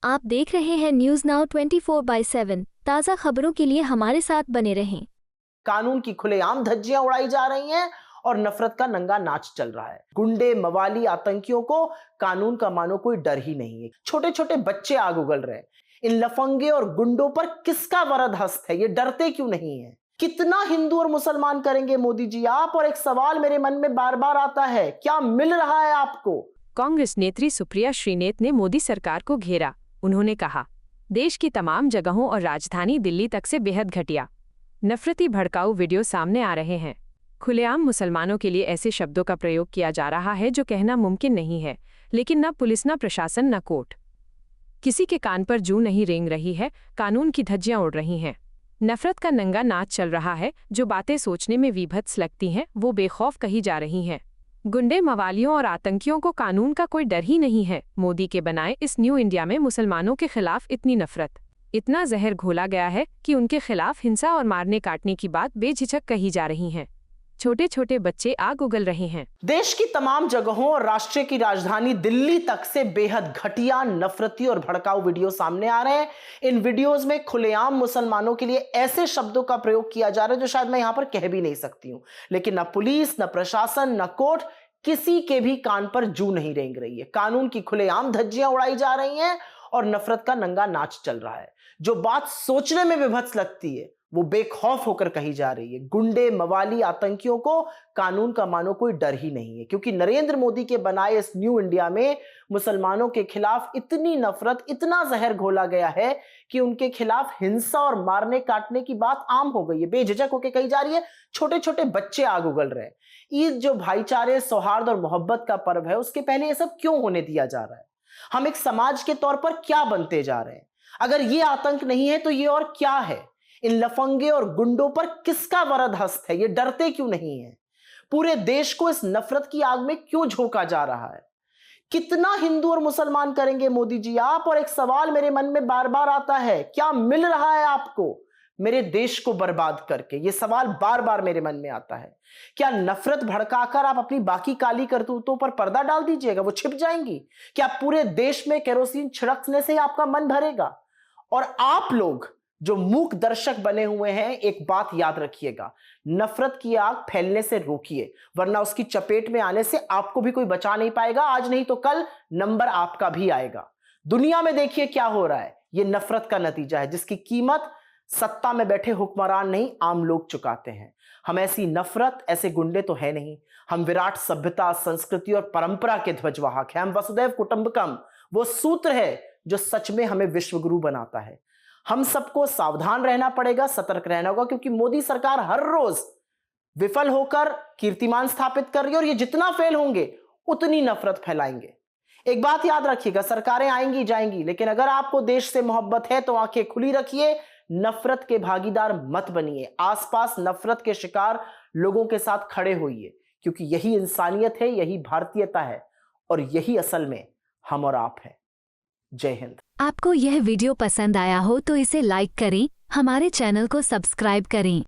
आप देख रहे हैं न्यूज नाउ 24/7। ताज़ा खबरों के लिए हमारे साथ बने रहें। कानून की खुलेआम धज्जियां उड़ाई जा रही हैं और नफरत का नंगा नाच चल रहा है। गुंडे, मवाली, आतंकियों को कानून का मानो कोई डर ही नहीं है। छोटे छोटे बच्चे आग उगल रहे हैं। इन लफंगे और गुंडों पर किसका वरद हस्त है? ये डरते क्यों नहीं है? कितना हिंदू और मुसलमान करेंगे मोदी जी आप? और एक सवाल मेरे मन में बार बार आता है, क्या मिल रहा है आपको? कांग्रेस नेत्री सुप्रिया श्रीनेत ने मोदी सरकार को घेरा। उन्होंने कहा, देश की तमाम जगहों और राजधानी दिल्ली तक से बेहद घटिया, नफरती भड़काऊ वीडियो सामने आ रहे हैं। खुलेआम मुसलमानों के लिए ऐसे शब्दों का प्रयोग किया जा रहा है जो कहना मुमकिन नहीं है, लेकिन न पुलिस, न प्रशासन, न कोर्ट किसी के कान पर जूं नहीं रेंग रही है। कानून की धज्जियां उड़ रही हैं। नफरत का नंगा नाच चल रहा है। जो बातें सोचने में विभत्स लगती हैं वो बेखौफ कही जा रही हैं। गुंडे, मवालियों और आतंकियों को कानून का कोई डर ही नहीं है। मोदी के बनाए इस न्यू इंडिया में मुसलमानों के खिलाफ इतनी नफरत, इतना जहर घोला गया है कि उनके खिलाफ हिंसा और मारने काटने की बात बेझिझक कही जा रही है। छोटे छोटे बच्चे आग उगल रहे हैं। देश की तमाम जगहों और राष्ट्र की राजधानी दिल्ली तक से बेहद घटिया, नफरती और भड़काऊ वीडियो सामने आ रहे हैं। इन वीडियोस में खुलेआम मुसलमानों के लिए ऐसे शब्दों का प्रयोग किया जा रहा है जो शायद मैं यहां पर कह भी नहीं सकती हूं, लेकिन न पुलिस, न प्रशासन, न कोर्ट किसी के भी कान पर जूं नहीं रेंग रही है। कानून की खुलेआम धज्जियां उड़ाई जा रही हैं और नफरत का नंगा नाच चल रहा है। जो बात सोचने में विभत्स लगती है वो बेखौफ होकर कही जा रही है। गुंडे, मवाली, आतंकियों को कानून का मानो कोई डर ही नहीं है, क्योंकि नरेंद्र मोदी के बनाए इस न्यू इंडिया में मुसलमानों के खिलाफ इतनी नफरत, इतना जहर घोला गया है कि उनके खिलाफ हिंसा और मारने काटने की बात आम हो गई है, बेझिझक होकर कही जा रही है। छोटे छोटे बच्चे आग उगल रहे हैं। ईद जो भाईचारे, सौहार्द और मोहब्बत का पर्व है, उसके पहले ये सब क्यों होने दिया जा रहा है? हम एक समाज के तौर पर क्या बनते जा रहे हैं? अगर ये आतंक नहीं है तो ये और क्या है? इन लफंगे और गुंडों पर किसका वरद हस्त है? ये डरते क्यों नहीं है? पूरे देश को इस नफरत की आग में क्यों झोंका जा रहा है? कितना हिंदू और मुसलमान करेंगे मोदी जी आप? और एक सवाल मेरे मन में बार बार आता है, क्या मिल रहा है आपको मेरे देश को बर्बाद करके? ये सवाल बार बार मेरे मन में आता है। क्या नफरत भड़काकर आप अपनी बाकी काली करतूतों पर पर्दा डाल दीजिएगा, वो छिप जाएंगी? क्या पूरे देश में केरोसिन छिड़कने से आपका मन भरेगा? और आप लोग जो मूक दर्शक बने हुए हैं, एक बात याद रखिएगा, नफरत की आग फैलने से रोकिए, वरना उसकी चपेट में आने से आपको भी कोई बचा नहीं पाएगा। आज नहीं तो कल नंबर आपका भी आएगा। दुनिया में देखिए क्या हो रहा है। ये नफरत का नतीजा है जिसकी कीमत सत्ता में बैठे हुक्मरान नहीं, आम लोग चुकाते हैं। हम ऐसी नफरत, ऐसे गुंडे तो है नहीं। हम विराट सभ्यता, संस्कृति और परंपरा के ध्वजवाहक हैं। हम वसुदैव कुटुंबकम, वो सूत्र है जो सच में हमें विश्वगुरु बनाता है। हम सबको सावधान रहना पड़ेगा, सतर्क रहना होगा, क्योंकि मोदी सरकार हर रोज विफल होकर कीर्तिमान स्थापित कर रही है और ये जितना फेल होंगे उतनी नफरत फैलाएंगे। एक बात याद रखिएगा, सरकारें आएंगी जाएंगी, लेकिन अगर आपको देश से मोहब्बत है तो आंखें खुली रखिए। नफरत के भागीदार मत बनिए। आसपास नफरत के शिकार लोगों के साथ खड़े होइए, क्योंकि यही इंसानियत है, यही भारतीयता है और यही असल में हम और आप हैं। जय हिंद। आपको यह वीडियो पसंद आया हो तो इसे लाइक करें, हमारे चैनल को सब्सक्राइब करें।